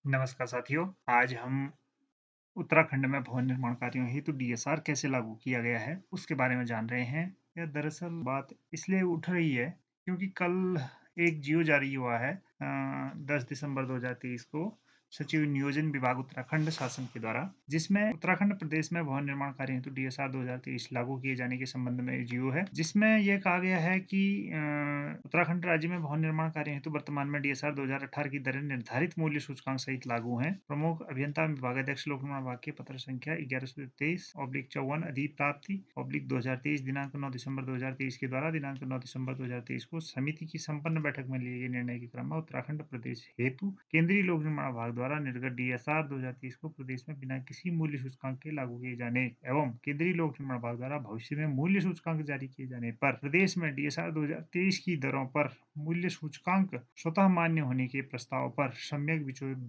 नमस्कार साथियों, आज हम उत्तराखंड में भवन निर्माण कार्यों हेतु डीएसआर कैसे लागू किया गया है, उसके बारे में जान रहे हैं। यह दरअसल बात इसलिए उठ रही है क्योंकि कल एक जियो जारी हुआ है 10 दिसंबर 2023 को सचिव नियोजन विभाग उत्तराखंड शासन के द्वारा, जिसमें उत्तराखंड प्रदेश में भवन निर्माण कार्य हेतु डीएसआर 2023 लागू किए जाने के संबंध में जियो है, जिसमें यह कहा गया है कि उत्तराखंड राज्य में भवन निर्माण कार्य हेतु वर्तमान में डीएसआर 2018 की दरें निर्धारित मूल्य सूचकांक सहित लागू हैं। प्रमुख अभियंता विभागाध्यक्ष लोक निर्माण विभाग के पत्र संख्या 1123/54 अधिप्राप्ति/2023 दिनांक 9 दिसंबर 2023 के द्वारा दिनांक 9 दिसंबर 2023 को समिति की संपन्न बैठक में लिए गए निर्णय के क्रम में उत्तराखंड प्रदेश हेतु केंद्रीय लोक निर्माण विभाग द्वारा निर्गत डीएसआर 2023 को प्रदेश में बिना किसी मूल्य सूचकांक के लागू किए जाने एवं केंद्रीय लोक निर्माण विभाग द्वारा भविष्य में मूल्य सूचकांक जारी किए जाने पर प्रदेश में डीएसआर 2023 की दरों पर मूल्य सूचकांक स्वतः मान्य होने के प्रस्ताव पर सम्यक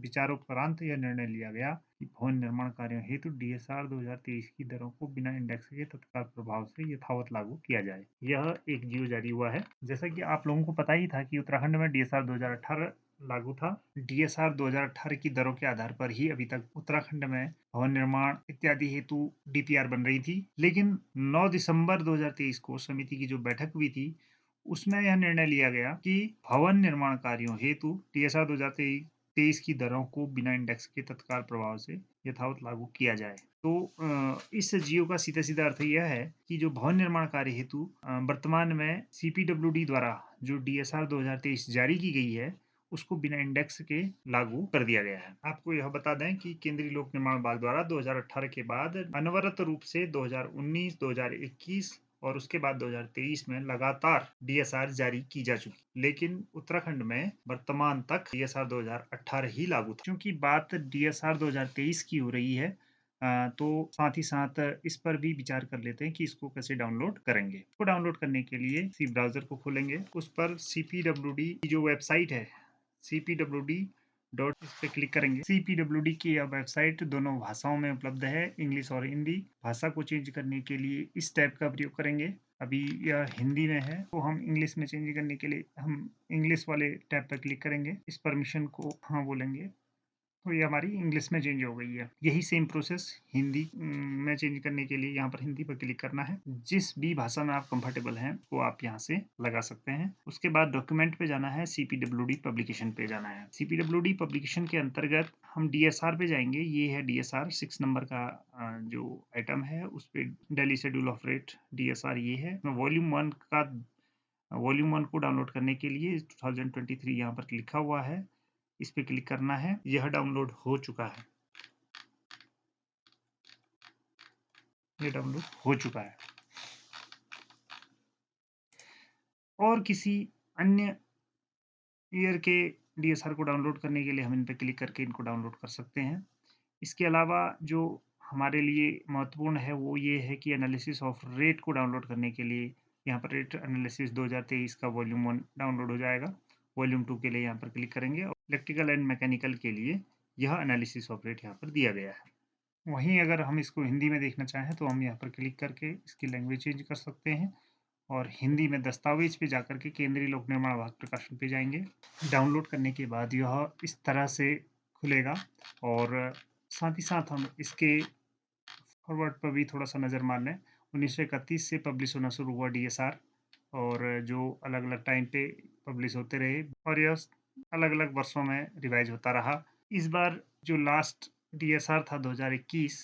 विचारोपरांत यह निर्णय लिया गया कि भवन निर्माण कार्यों हेतु डीएसआर 2023 की दरों को बिना इंडेक्स के तत्काल प्रभाव से यथावत लागू किया जाए। यह एक जियो जारी हुआ है। जैसा कि आप लोगों को पता ही था कि उत्तराखंड में डीएसआर 2018 लागू था। डीएसआर 2018 की दरों के आधार पर ही अभी तक उत्तराखंड में भवन निर्माण इत्यादि हेतु डीपीआर बन रही थी, लेकिन 9 दिसंबर 2023 को समिति की जो बैठक हुई थी उसमें यह निर्णय लिया गया कि भवन निर्माण कार्यों हेतु डीएसआर 2023 की दरों को बिना इंडेक्स के तत्काल प्रभाव से यथावत लागू किया जाए। तो इस जियो का सीधा सीधा अर्थ यह है कि जो भवन निर्माण कार्य हेतु वर्तमान में सीपीडब्ल्यूडी द्वारा जो डीएसआर 2023 जारी की गई है उसको बिना इंडेक्स के लागू कर दिया गया है। आपको यह बता दें कि केंद्रीय लोक निर्माण विभाग द्वारा 2018 के बाद अनवरत रूप से 2019, 2021 और उसके बाद 2023 में लगातार डीएसआर जारी की जा चुकी, लेकिन उत्तराखंड में वर्तमान तक डीएसआर 2018 ही लागू था। क्योंकि बात डीएसआर 2023 की हो रही है, तो साथ ही साथ इस पर भी विचार कर लेते हैं कि इसको कैसे डाउनलोड करेंगे। इसको डाउनलोड करने के लिए सी ब्राउजर को खोलेंगे, उस पर सीपीडब्ल्यूडी की जो वेबसाइट है cpwd डॉट इस पे क्लिक करेंगे। cpwd की यह वेबसाइट दोनों भाषाओं में उपलब्ध है, इंग्लिश और हिंदी। भाषा को चेंज करने के लिए इस टैब का प्रयोग करेंगे। अभी यह हिंदी में है तो हम इंग्लिश में चेंज करने के लिए हम इंग्लिश वाले टैब पर क्लिक करेंगे। इस परमिशन को हाँ बोलेंगे तो ये हमारी इंग्लिश में चेंज हो गई है। यही सेम प्रोसेस हिंदी में चेंज करने के लिए यहाँ पर हिंदी पर क्लिक करना है। जिस भी भाषा में आप कंफर्टेबल हैं वो आप यहाँ से लगा सकते हैं। उसके बाद डॉक्यूमेंट पे जाना है, सीपीडब्ल्यूडी पब्लिकेशन पे जाना है। सीपीडब्ल्यूडी पब्लिकेशन के अंतर्गत हम डीएसआर पे जाएंगे। ये है डीएसआर 6 नंबर का जो आइटम है उस पर daily schedule of rate DSR ये है। वॉल्यूम 1 को डाउनलोड करने के लिए 2023 यहाँ पर लिखा हुआ है, इस पे क्लिक करना है। यह डाउनलोड हो चुका है, ये डाउनलोड हो चुका है। और किसी अन्य ईयर के डीएसआर को डाउनलोड करने के लिए हम इन पे क्लिक करके इनको डाउनलोड कर सकते हैं। इसके अलावा जो हमारे लिए महत्वपूर्ण है वो ये है कि एनालिसिस ऑफ रेट को डाउनलोड करने के लिए यहाँ पर रेट एनालिसिस 2023 का वॉल्यूम 1 डाउनलोड हो जाएगा। वॉल्यूम 2 के लिए यहाँ पर क्लिक करेंगे और इलेक्ट्रिकल एंड मैकेनिकल के लिए यह एनालिसिस ऑफ रेट यहाँ पर दिया गया है। वहीं अगर हम इसको हिंदी में देखना चाहें तो हम यहाँ पर क्लिक करके इसकी लैंग्वेज चेंज कर सकते हैं और हिंदी में दस्तावेज पे जाकर के केंद्रीय लोक निर्माण विभाग प्रकाशन पे जाएंगे। डाउनलोड करने के बाद यह इस तरह से खुलेगा और साथ ही साथ हम इसके फॉरवर्ड पर भी थोड़ा सा नज़र मार लें। 1931 से पब्लिश होना शुरू हुआ डीएसआर और जो अलग अलग टाइम पे पब्लिश होते रहे और यह अलग अलग वर्षों में रिवाइज होता रहा। इस बार जो लास्ट डीएसआर था 2021,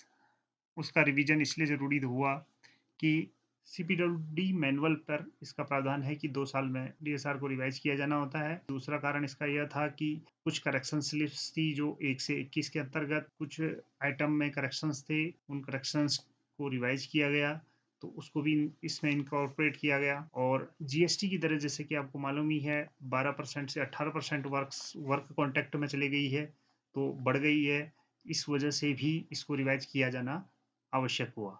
उसका रिवीजन इसलिए ज़रूरी हुआ कि सीपीडब्ल्यूडी मैनुअल पर इसका प्रावधान है कि 2 साल में डीएसआर को रिवाइज किया जाना होता है। दूसरा कारण इसका यह था कि कुछ करेक्शन स्लिप्स थी जो 1 से 21 के अंतर्गत कुछ आइटम में करेक्शंस थे, उन करेक्शंस को रिवाइज किया गया तो उसको भी इसमें इनकॉर्पोरेट किया गया। और जीएसटी की दरें जैसे कि आपको मालूम ही है 12% से 18% वर्क कॉन्ट्रैक्ट में चली गई है, तो बढ़ गई है। इस वजह से भी इसको रिवाइज किया जाना आवश्यक हुआ।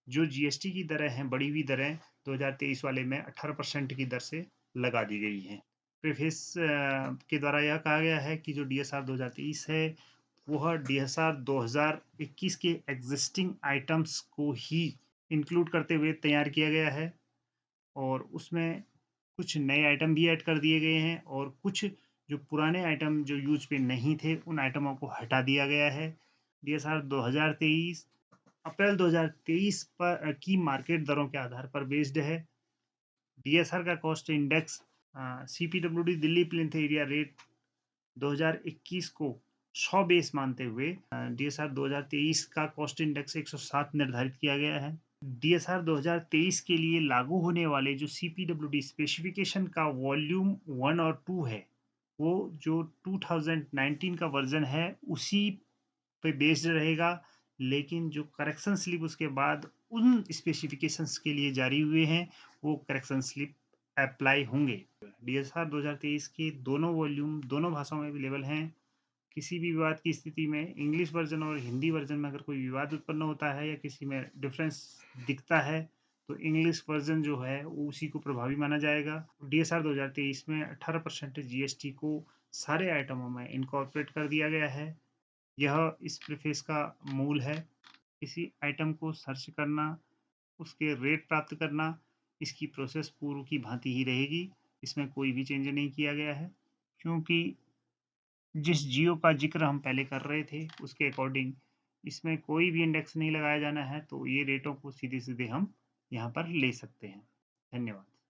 जो जीएसटी की दरें हैं, बढ़ी हुई दरें 2023 वाले में 18% की दर से लगा दी गई हैं। प्रीफेस के द्वारा यह कहा गया है कि जो डीएसआर 2023 है वह डीएसआर 2021 के एग्जिस्टिंग आइटम्स को ही इंक्लूड करते हुए तैयार किया गया है और उसमें कुछ नए आइटम भी ऐड कर दिए गए हैं और कुछ जो पुराने आइटम जो यूज पे नहीं थे, उन आइटमों को हटा दिया गया है। डीएसआर 2023 अप्रैल 2023 पर की मार्केट दरों के आधार पर बेस्ड है। डीएसआर का cost index CPWD Delhi plinth area rate 2021 को 100 बेस मानते हुए डीएसआर 2023 का कॉस्ट इंडेक्स 107 निर्धारित किया गया है। डीएसआर 2023 के लिए लागू होने वाले जो सीपीडब्ल्यूडी स्पेसिफिकेशन का वॉल्यूम 1 और 2 है, वो जो 2019 का वर्जन है उसी पे बेस्ड रहेगा, लेकिन जो करेक्शन स्लिप उसके बाद उन स्पेसिफिकेशंस के लिए जारी हुए हैं, वो करेक्शन स्लिप अप्लाई होंगे। डीएसआर 2023 के दोनों वॉल्यूम दोनों भाषाओं में अवेलेबल हैं। किसी भी विवाद की स्थिति में इंग्लिश वर्जन और हिंदी वर्जन में अगर कोई विवाद उत्पन्न होता है या किसी में डिफरेंस दिखता है, तो इंग्लिश वर्जन जो है वो उसी को प्रभावी माना जाएगा। डीएसआर 2023 में 18% जीएसटी को सारे आइटमों में इनकॉर्पोरेट कर दिया गया है। यह इस प्रीफेस का मूल है। किसी आइटम को सर्च करना, उसके रेट प्राप्त करना, इसकी प्रोसेस पूर्व की भांति ही रहेगी। इसमें कोई भी चेंज नहीं किया गया है, क्योंकि जिस जियो का जिक्र हम पहले कर रहे थे उसके अकॉर्डिंग इसमें कोई भी इंडेक्स नहीं लगाया जाना है, तो ये रेटों को सीधे सीधे हम यहाँ पर ले सकते हैं। धन्यवाद।